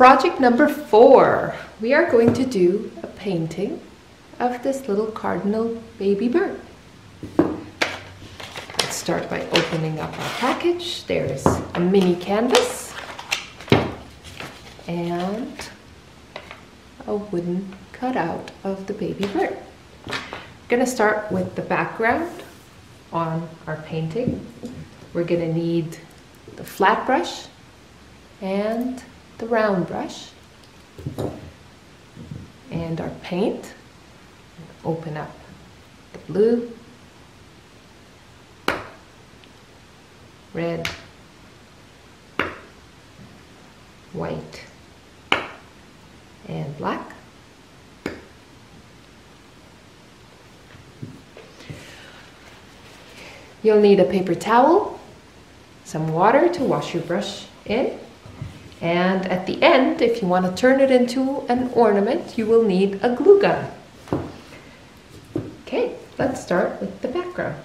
Project number 4. We are going to do a painting of this little cardinal baby bird. Let's start by opening up our package. There's a mini canvas and a wooden cutout of the baby bird. We're going to start with the background on our painting. We're going to need the flat brush and the round brush and our paint. Open up the blue, red, white, and black. You'll need a paper towel, some water to wash your brush in, and at the end, if you want to turn it into an ornament, you will need a glue gun. Okay, let's start with the background.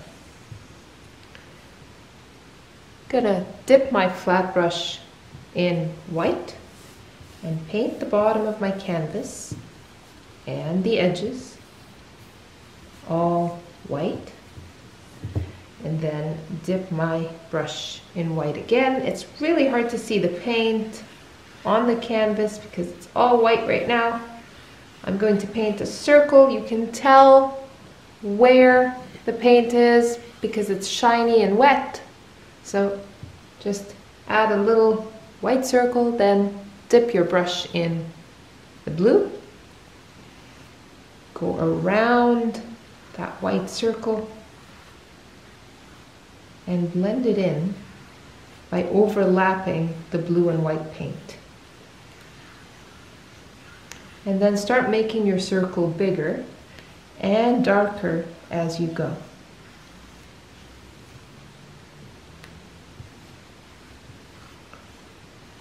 Gonna dip my flat brush in white and paint the bottom of my canvas and the edges all white. And then dip my brush in white again. It's really hard to see the paint on the canvas because it's all white right now. I'm going to paint a circle. You can tell where the paint is because it's shiny and wet. So just add a little white circle, then dip your brush in the blue. Go around that white circle and blend it in by overlapping the blue and white paint. And then start making your circle bigger and darker as you go.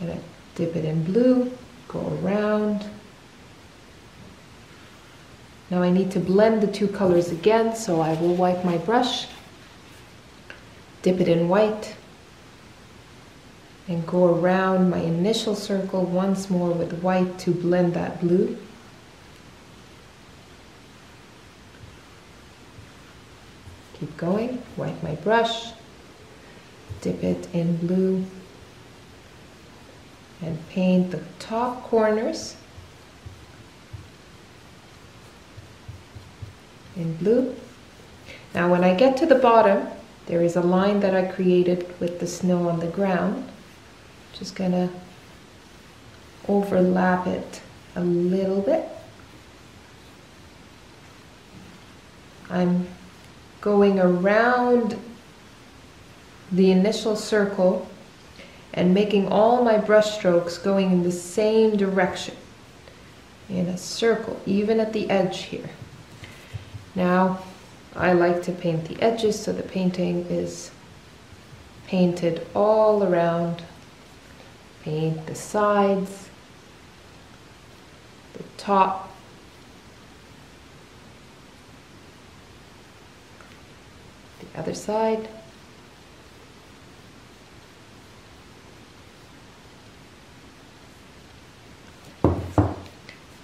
And I dip it in blue, go around. Now I need to blend the two colors again, so I will wipe my brush, dip it in white, and go around my initial circle once more with white to blend that blue. Keep going, wipe my brush, dip it in blue, and paint the top corners in blue. Now when I get to the bottom, there is a line that I created with the snow on the ground. Just gonna overlap it a little bit. I'm going around the initial circle and making all my brush strokes going in the same direction in a circle, even at the edge here. Now, I like to paint the edges so the painting is painted all around. Paint the sides, the top, the other side.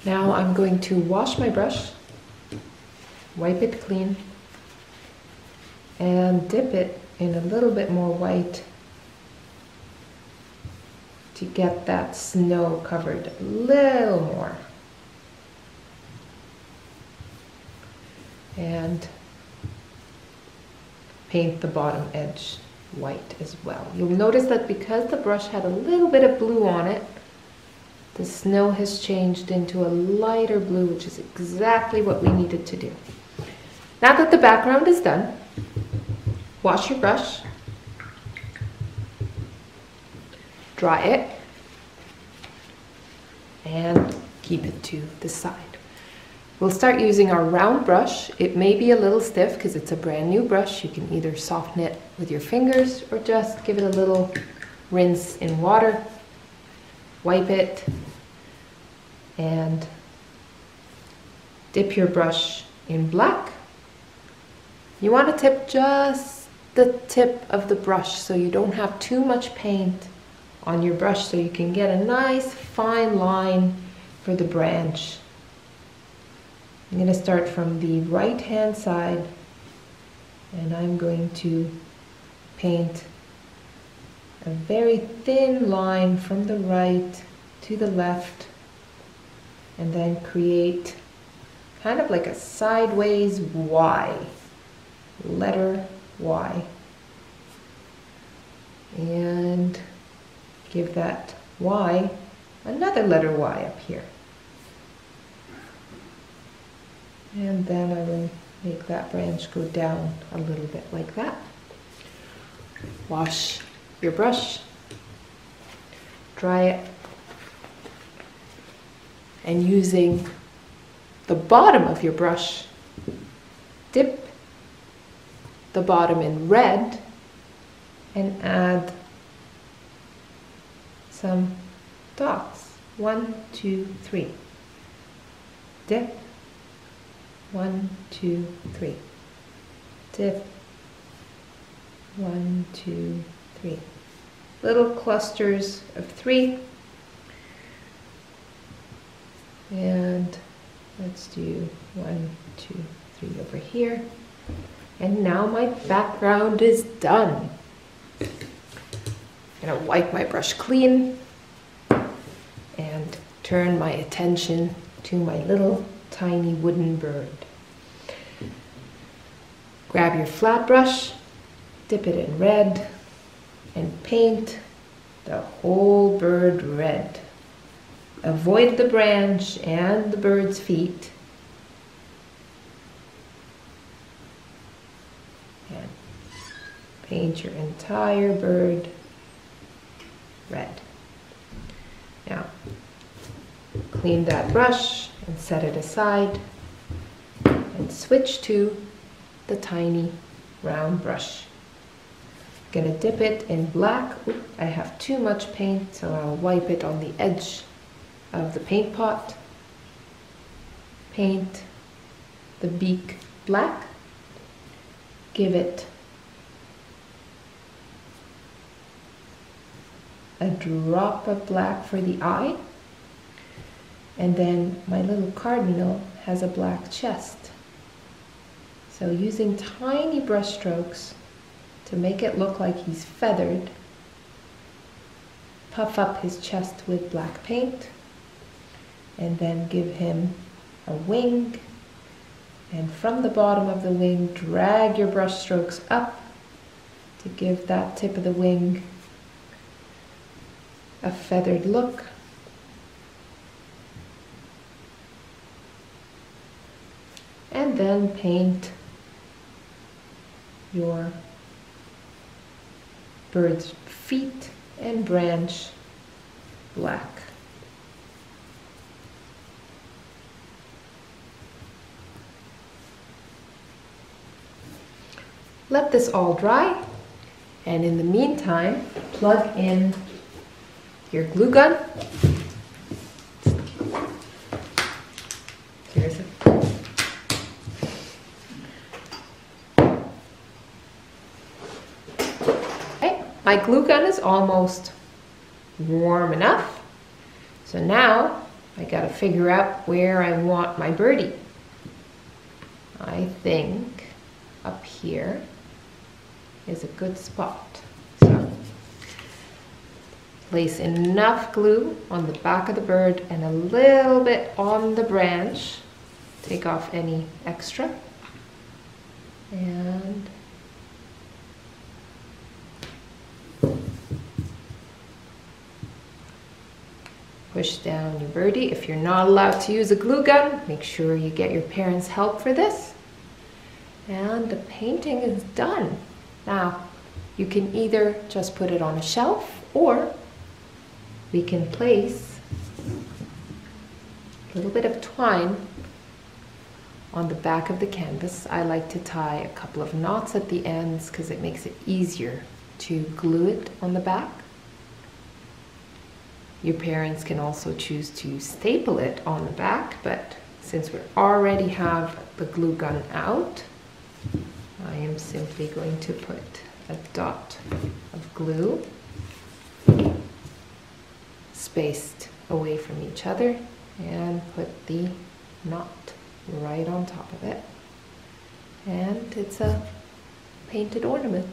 Now I'm going to wash my brush, wipe it clean, and dip it in a little bit more white to get that snow covered a little more. And paint the bottom edge white as well. You'll notice that because the brush had a little bit of blue on it, the snow has changed into a lighter blue, which is exactly what we needed to do. Now that the background is done, wash your brush, dry it, and keep it to the side. We'll start using our round brush. It may be a little stiff because it's a brand new brush. You can either soften it with your fingers or just give it a little rinse in water. Wipe it and dip your brush in black. You want to tip just the tip of the brush so you don't have too much paint on your brush so you can get a nice fine line for the branch. I'm going to start from the right hand side, and I'm going to paint a very thin line from the right to the left, and then create kind of like a sideways Y, letter Y, and give that Y another letter Y up here. And then I will make that branch go down a little bit like that. Wash your brush, dry it, and using the bottom of your brush, dip the bottom in red and add some dots. 1, 2, 3. Dip. 1, 2, 3. Dip. 1, 2, 3. Little clusters of 3. And let's do 1, 2, 3 over here. And now my background is done. I'm gonna wipe my brush clean and turn my attention to my little tiny wooden bird. Grab your flat brush, dip it in red, and paint the whole bird red. Avoid the branch and the bird's feet. And paint your entire bird red. Now, clean that brush and set it aside, and switch to the tiny round brush. I'm gonna dip it in black. Oop, I have too much paint, so I'll wipe it on the edge of the paint pot. Paint the beak black. Give it a drop of black for the eye. And then my little cardinal has a black chest. So using tiny brush strokes to make it look like he's feathered, puff up his chest with black paint, and then give him a wing. And from the bottom of the wing, drag your brush strokes up to give that tip of the wing a feathered look. And then paint your bird's feet and branch black. Let this all dry, and in the meantime, plug in your glue gun. Here's it. Okay, my glue gun is almost warm enough. So now I gotta figure out where I want my birdie. I think up here is a good spot. So place enough glue on the back of the bird and a little bit on the branch. Take off any extra. And push down your birdie. If you're not allowed to use a glue gun, make sure you get your parents' help for this. And the painting is done. Now, you can either just put it on a shelf, or we can place a little bit of twine on the back of the canvas. I like to tie a couple of knots at the ends because it makes it easier to glue it on the back. Your parents can also choose to staple it on the back, but since we already have the glue gun out, I am simply going to put a dot of glue spaced away from each other, and put the knot right on top of it. And it's a painted ornament.